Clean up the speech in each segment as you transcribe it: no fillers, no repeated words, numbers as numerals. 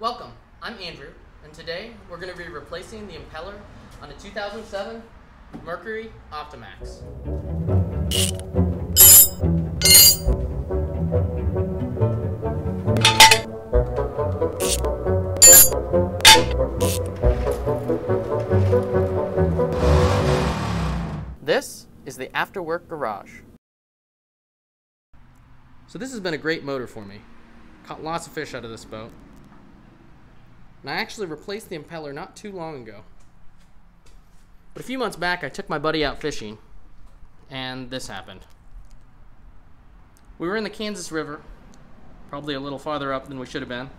Welcome, I'm Andrew, and today we're going to be replacing the impeller on a 2007 Mercury OptiMax. This is the after-work garage. So this has been a great motor for me. Caught lots of fish out of this boat. And I actually replaced the impeller not too long ago. But a few months back, I took my buddy out fishing, and this happened. We were in the Kansas River, probably a little farther up than we should have been,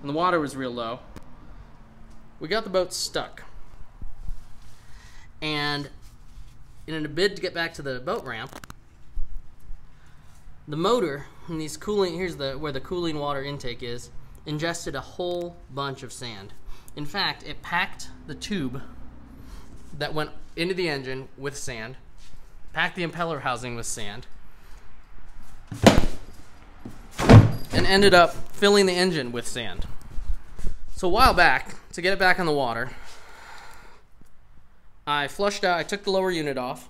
and the water was real low. We got the boat stuck. And in a bid to get back to the boat ramp, the motor, and these cooling, where the cooling water intake is, ingested a whole bunch of sand. In fact, it packed the tube that went into the engine with sand, packed the impeller housing with sand, and ended up filling the engine with sand. So a while back, to get it back on the water, I took the lower unit off.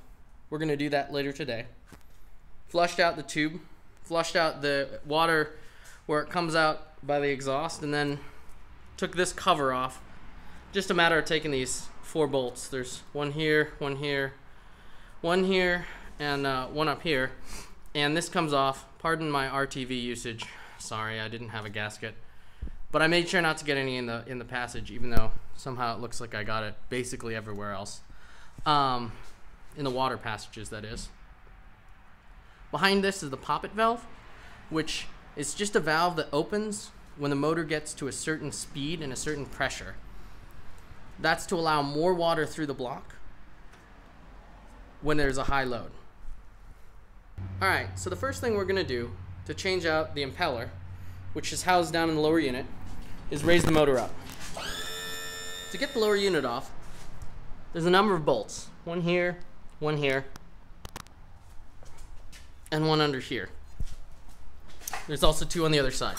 We're going to do that later today. Flushed out the tube, flushed out the water where it comes out by the exhaust, and then took this cover off. Just a matter of taking these 4 bolts. There's one here, one here, one here, and one up here. And this comes off. Pardon my RTV usage. Sorry, I didn't have a gasket. But I made sure not to get any in the passage, even though somehow it looks like I got it basically everywhere else. In the water passages, that is. Behind this is the poppet valve, which is just a valve that opens when the motor gets to a certain speed and a certain pressure. That's to allow more water through the block when there's a high load. Alright, so the first thing we're going to do to change out the impeller, which is housed down in the lower unit, is raise the motor up. To get the lower unit off, there's a number of bolts. One here, and one under here. There's also 2 on the other side.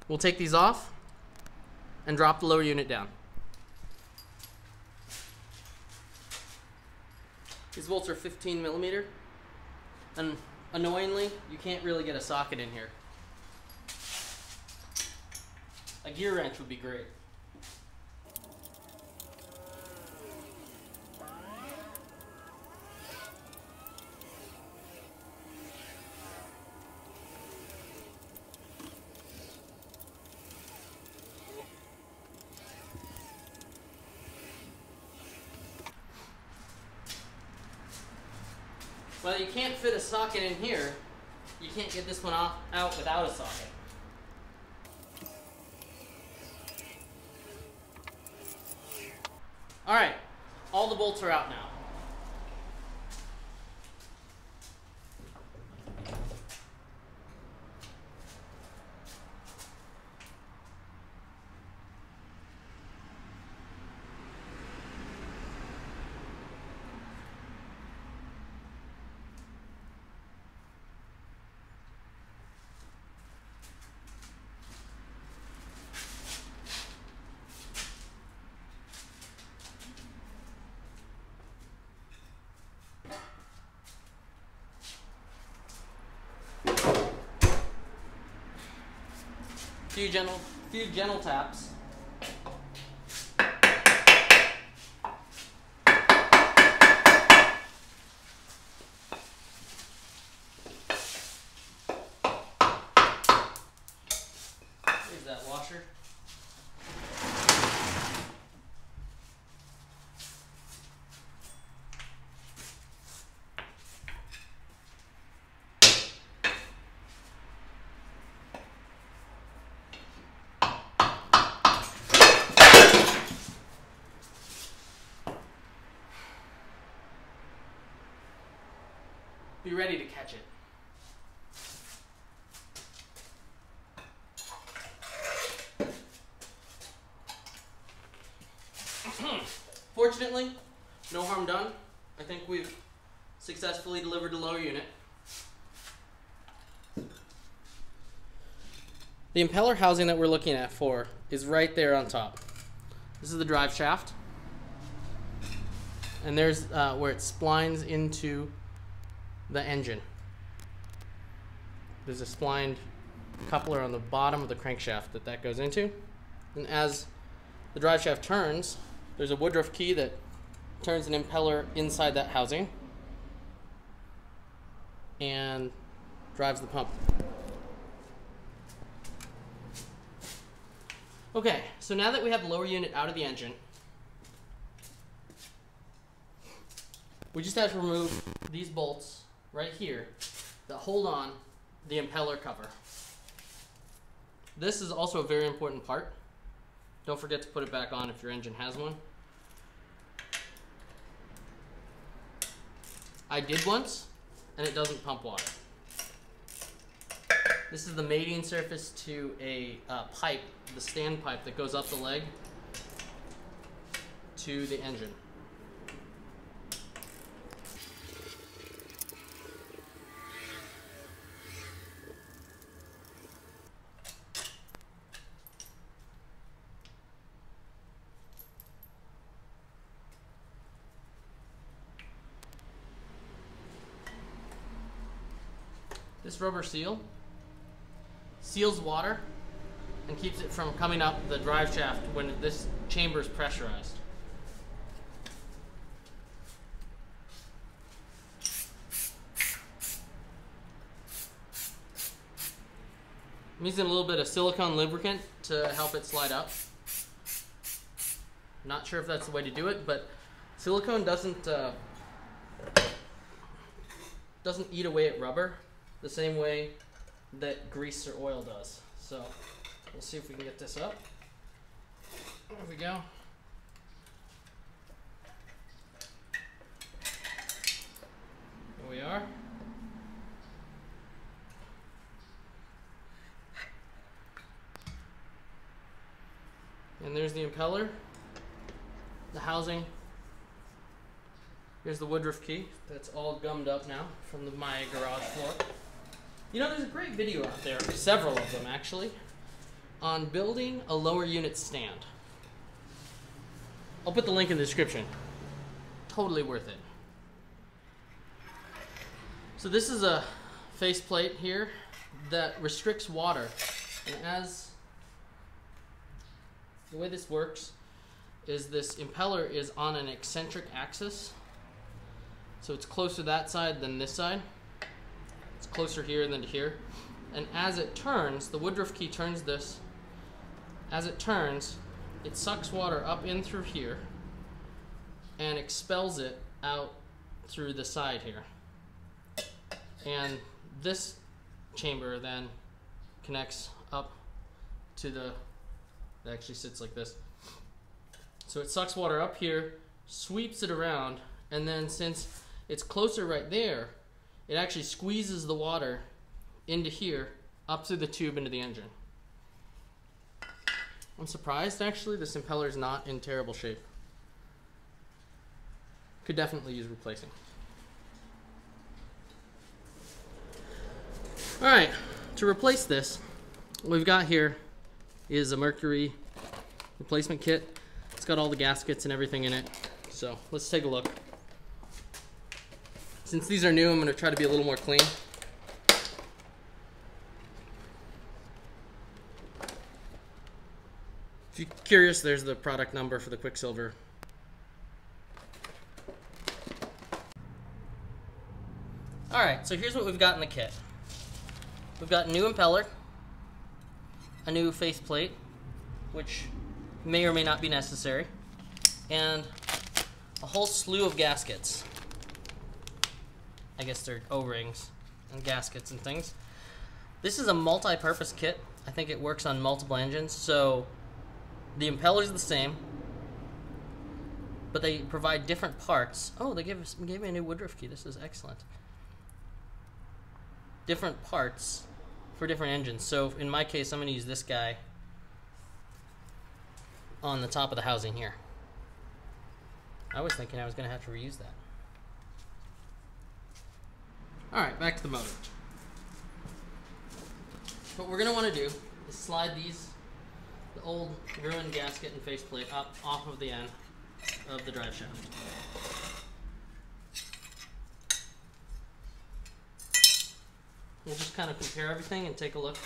We'll take these off and drop the lower unit down. These bolts are 15 millimeter, and annoyingly, you can't really get a socket in here. A gear wrench would be great. Well, you can't fit a socket in here. You can't get this one out without a socket. Alright, all the bolts are out now. Few gentle taps. Here's that washer. Be ready to catch it. Fortunately, no harm done. I think we've successfully delivered the lower unit. The impeller housing that we're looking at is right there on top. This is the drive shaft. And there's where it splines into the engine. There's a splined coupler on the bottom of the crankshaft that goes into. And as the drive shaft turns, there's a Woodruff key that turns an impeller inside that housing and drives the pump. Okay, so now that we have the lower unit out of the engine, we just have to remove these bolts right here that hold on the impeller cover. This is also a very important part. Don't forget to put it back on if your engine has one. I did once, and it doesn't pump water. This is the mating surface to a pipe, the stand pipe that goes up the leg to the engine. This rubber seal seals water and keeps it from coming up the drive shaft when this chamber is pressurized. I'm using a little bit of silicone lubricant to help it slide up. Not sure if that's the way to do it, but silicone doesn't eat away at rubber the same way that grease or oil does. So we'll see if we can get this up. There we go. Here we are. And there's the impeller, the housing. Here's the Woodruff key that's all gummed up now from my garage floor. You know, there's a great video out there, several of them actually, on building a lower unit stand. I'll put the link in the description. Totally worth it. So this is a faceplate here that restricts water. And as the way this works is this impeller is on an eccentric axis. So it's closer to that side than this side. It's closer here than to here. And as it turns, the Woodruff key turns this. As it turns, it sucks water up in through here and expels it out through the side here. And this chamber then connects up to it actually sits like this. So it sucks water up here, sweeps it around, and then since it's closer right there, it actually squeezes the water into here, up through the tube into the engine. I'm surprised actually this impeller is not in terrible shape. Could definitely use replacing. Alright, to replace this, what we've got here is a Mercury replacement kit. It's got all the gaskets and everything in it. So let's take a look. Since these are new, I'm going to try to be a little more clean. If you're curious, there's the product number for the Quicksilver. Alright, so here's what we've got in the kit. We've got a new impeller, a new faceplate, which may or may not be necessary, and a whole slew of gaskets. I guess they're O-rings and gaskets and things. This is a multi-purpose kit. I think it works on multiple engines, so the impeller's the same, but they provide different parts. Oh, they gave me a new Woodruff key. This is excellent. Different parts for different engines. So in my case, I'm going to use this guy on the top of the housing here. I was thinking I was going to have to reuse that. Alright, back to the motor. What we're going to want to do is slide the old ruined gasket and faceplate up off of the end of the drive shaft. We'll just kind of compare everything and take a look.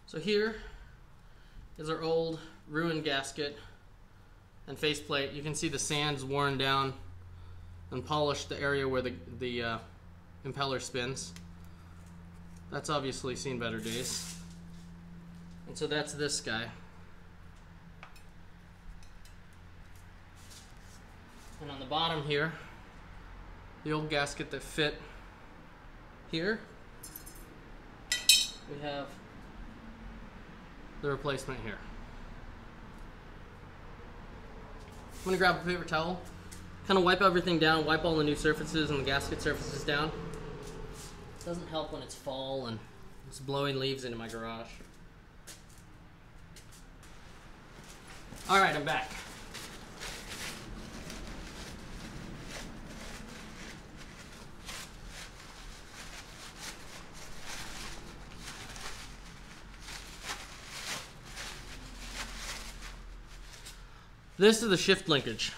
So here is our old ruined gasket and faceplate. You can see the sand's worn down and polished the area where the impeller spins. That's obviously seen better days. And so that's this guy. And on the bottom here, the old gasket that fit here, we have the replacement here. I'm going to grab a paper towel, kind of wipe everything down, wipe all the new surfaces and the gasket surfaces down. Doesn't help when it's fall and it's blowing leaves into my garage. Alright, I'm back. This is the shift linkage.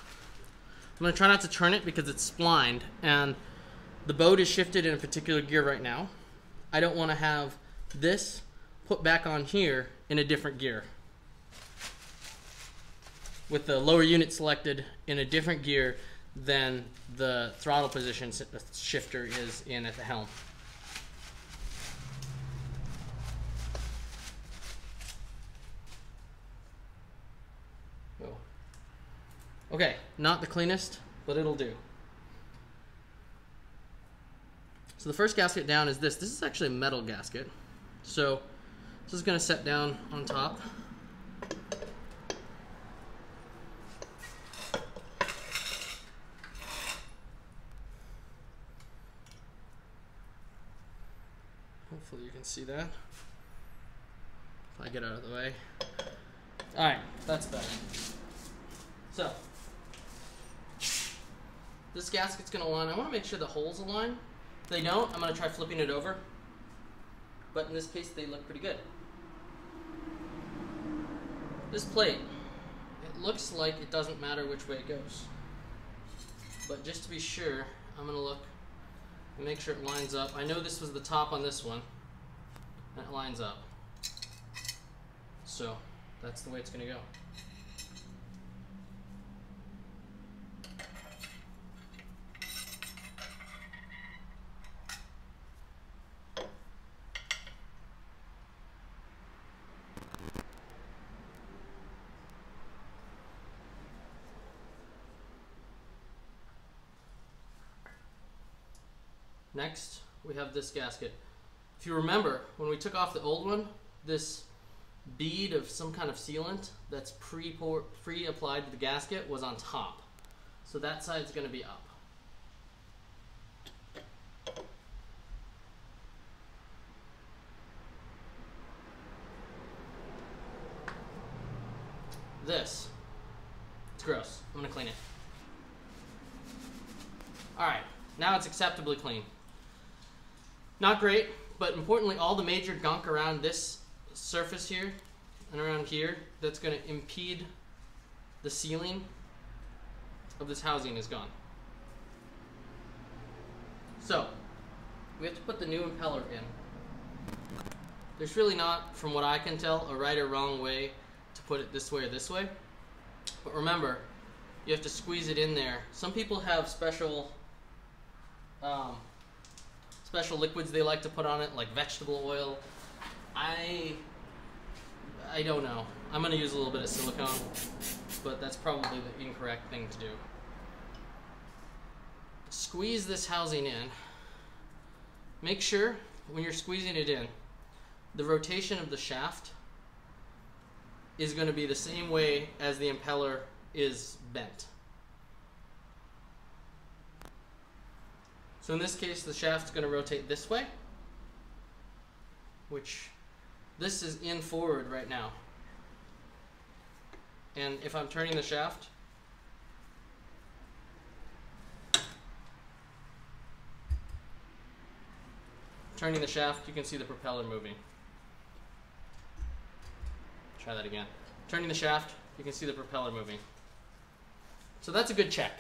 I'm going to try not to turn it because it's splined and the boat is shifted in a particular gear right now. I don't want to have this put back on here in a different gear, with the lower unit selected in a different gear than the throttle position shifter is in at the helm. Okay, not the cleanest, but it'll do. So the first gasket down is this. This is actually a metal gasket. So this is going to set down on top. Hopefully you can see that. If I get out of the way. Alright, that's better. So this gasket's going to align. I want to make sure the holes align. If they don't, I'm going to try flipping it over. But in this case, they look pretty good. This plate, it looks like it doesn't matter which way it goes. But just to be sure, I'm going to look and make sure it lines up. I know this was the top on this one, and it lines up. So that's the way it's going to go. Next, we have this gasket. If you remember, when we took off the old one, this bead of some kind of sealant that's pre-applied to the gasket was on top. So that side's going to be up. This, it's gross. I'm going to clean it. Alright, now it's acceptably clean. Not great, but importantly, all the major gunk around this surface here and around here that's going to impede the sealing of this housing is gone. So, we have to put the new impeller in. There's really not, from what I can tell, a right or wrong way to put it this way or this way. But remember, you have to squeeze it in there. Some people have special liquids they like to put on it, like vegetable oil. I don't know. I'm going to use a little bit of silicone, but that's probably the incorrect thing to do. Squeeze this housing in. Make sure when you're squeezing it in, the rotation of the shaft is going to be the same way as the impeller is bent. So in this case, the shaft's going to rotate this way, which this is in forward right now. And if I'm turning the shaft, you can see the propeller moving. Try that again. Turning the shaft, you can see the propeller moving. So that's a good check.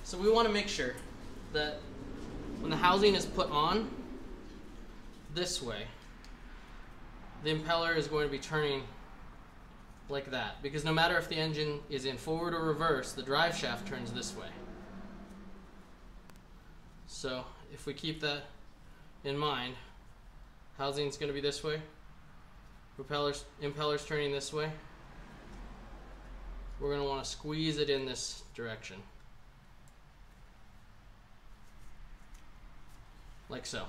So we want to make sure that when the housing is put on this way, the impeller is going to be turning like that, because no matter if the engine is in forward or reverse, the drive shaft turns this way. So if we keep that in mind, housing is going to be this way, impeller's turning this way. We're going to want to squeeze it in this direction, like so.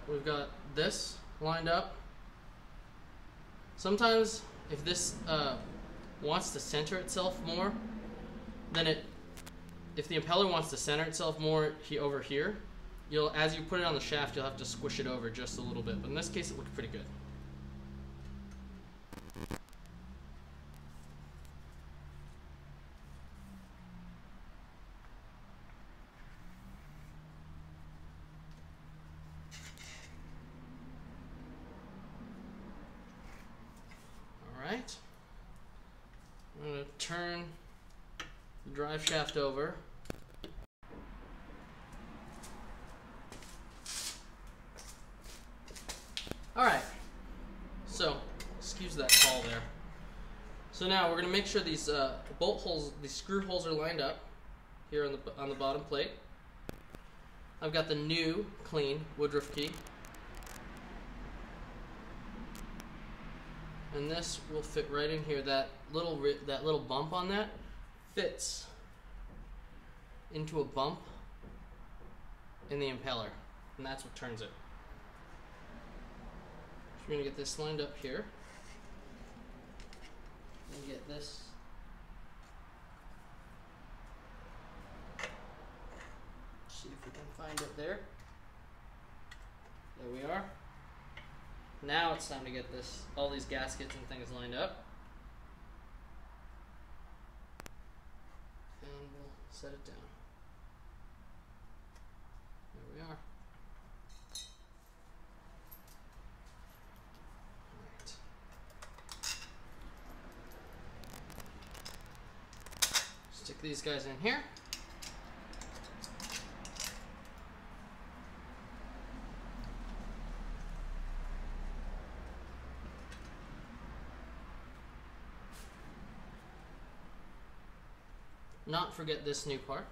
We've got this lined up. Sometimes if this wants to center itself more, then if the impeller wants to center itself more over here, as you put it on the shaft, you'll have to squish it over just a little bit. But in this case, it looks pretty good. I'm going to turn the drive shaft over. Alright, so excuse that call there. So now we're going to make sure these bolt holes, these screw holes are lined up here on the bottom plate. I've got the new clean Woodruff key. And this will fit right in here. That little bump on that fits into a bump in the impeller, and that's what turns it. So we're going to get this lined up here and get this see if we can find it there. There we are. Now it's time to get all these gaskets and things lined up. And we'll set it down. There we are. Alright. Stick these guys in here. Not forget this new part.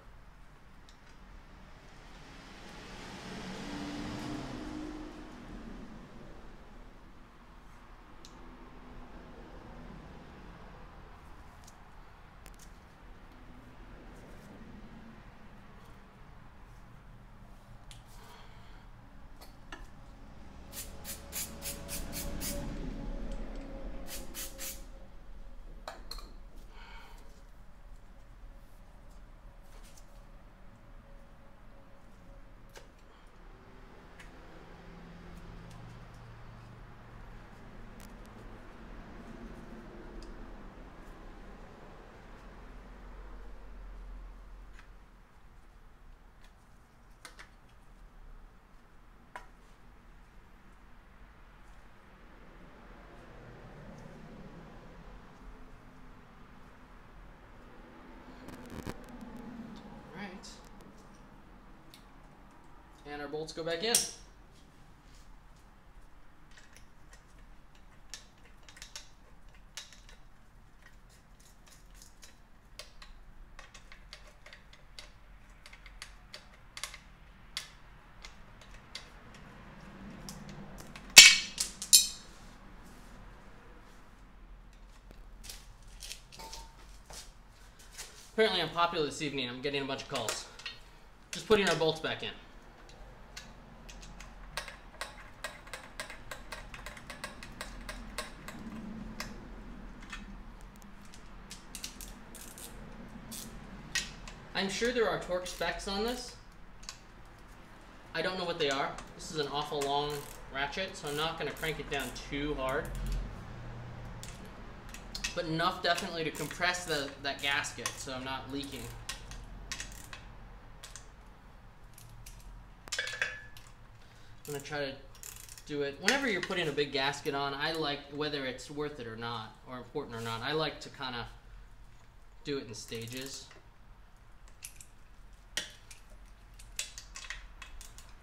And our bolts go back in. Apparently I'm popular this evening. I'm getting a bunch of calls. Just putting our bolts back in. I'm sure there are torque specs on this. I don't know what they are. This is an awful long ratchet, so I'm not going to crank it down too hard. But enough definitely to compress that gasket so I'm not leaking. I'm going to try to do it. Whenever you're putting a big gasket on, I like, whether it's worth it or not, or important or not, I like to kind of do it in stages.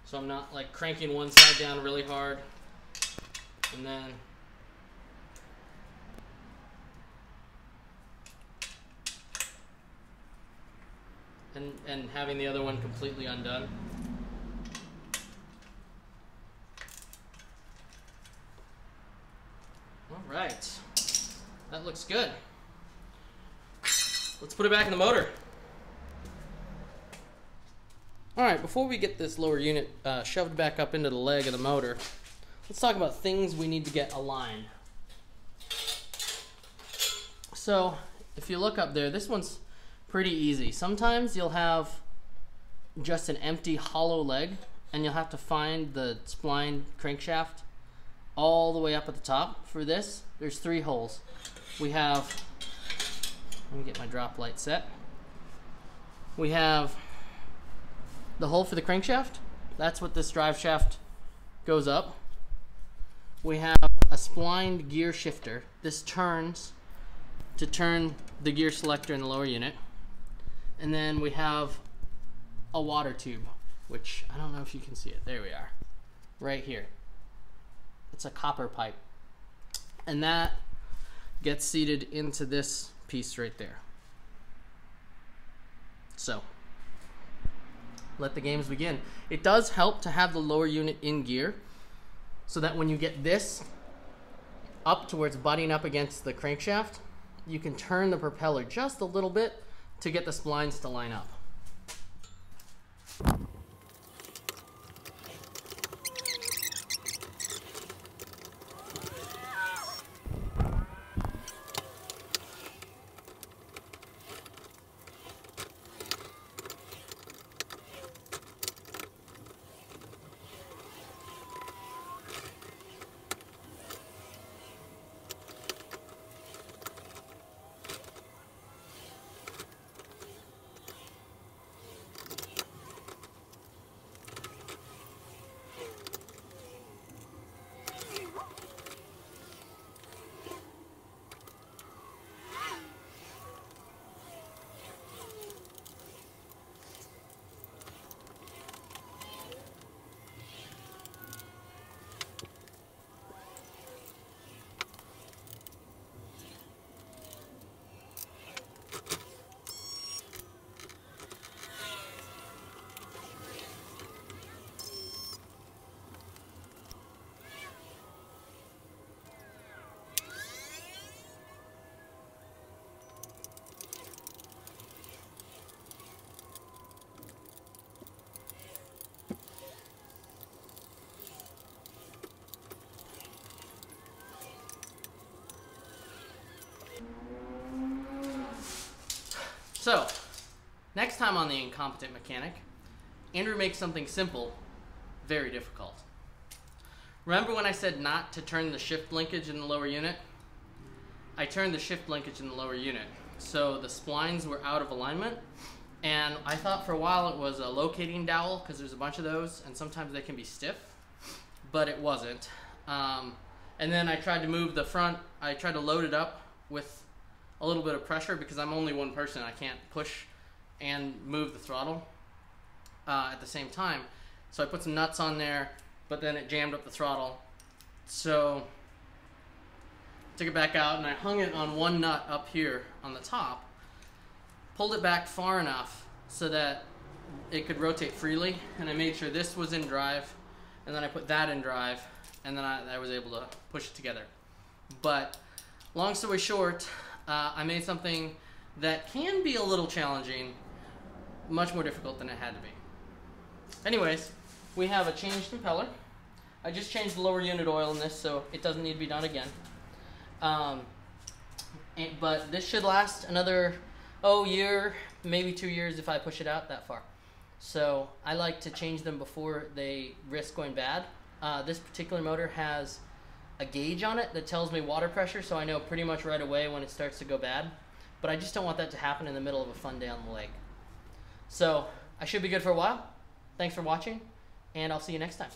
So I'm not like cranking one side down really hard and then and having the other one completely undone. All right, that looks good. Let's put it back in the motor. All right, before we get this lower unit shoved back up into the leg of the motor, let's talk about things we need to get aligned. So if you look up there, this one's pretty easy. Sometimes you'll have just an empty hollow leg and you'll have to find the spline crankshaft all the way up at the top. For this, there's 3 holes. We have, let me get my drop light set. We have the hole for the crankshaft. That's what this drive shaft goes up. We have a splined gear shifter. This turns to turn the gear selector in the lower unit. And then we have a water tube, which I don't know if you can see it. There we are, right here. It's a copper pipe. And that gets seated into this piece right there. So, let the games begin. It does help to have the lower unit in gear so that when you get this up to where it's butting up against the crankshaft, you can turn the propeller just a little bit to get the splines to line up. So, next time on The Incompetent Mechanic, Andrew makes something simple very difficult. Remember when I said not to turn the shift linkage in the lower unit? I turned the shift linkage in the lower unit. So the splines were out of alignment, and I thought for a while it was a locating dowel because there's a bunch of those and sometimes they can be stiff, but it wasn't. And then I tried to move the front, I tried to load it up with a little bit of pressure because I'm only one person. I can't push and move the throttle at the same time. So I put some nuts on there, but then it jammed up the throttle. So I took it back out and I hung it on one nut up here on the top, pulled it back far enough so that it could rotate freely, and I made sure this was in drive, and then I put that in drive, and then I was able to push it together. But long story short, I made something that can be a little challenging, much more difficult than it had to be. Anyways, we have a changed impeller. I just changed the lower unit oil in this, so it doesn't need to be done again. But this should last another Oh, year, maybe 2 years if I push it out that far. So I like to change them before they risk going bad. This particular motor has a gauge on it that tells me water pressure, so I know pretty much right away when it starts to go bad. But I just don't want that to happen in the middle of a fun day on the lake. So I should be good for a while. Thanks for watching, and I'll see you next time.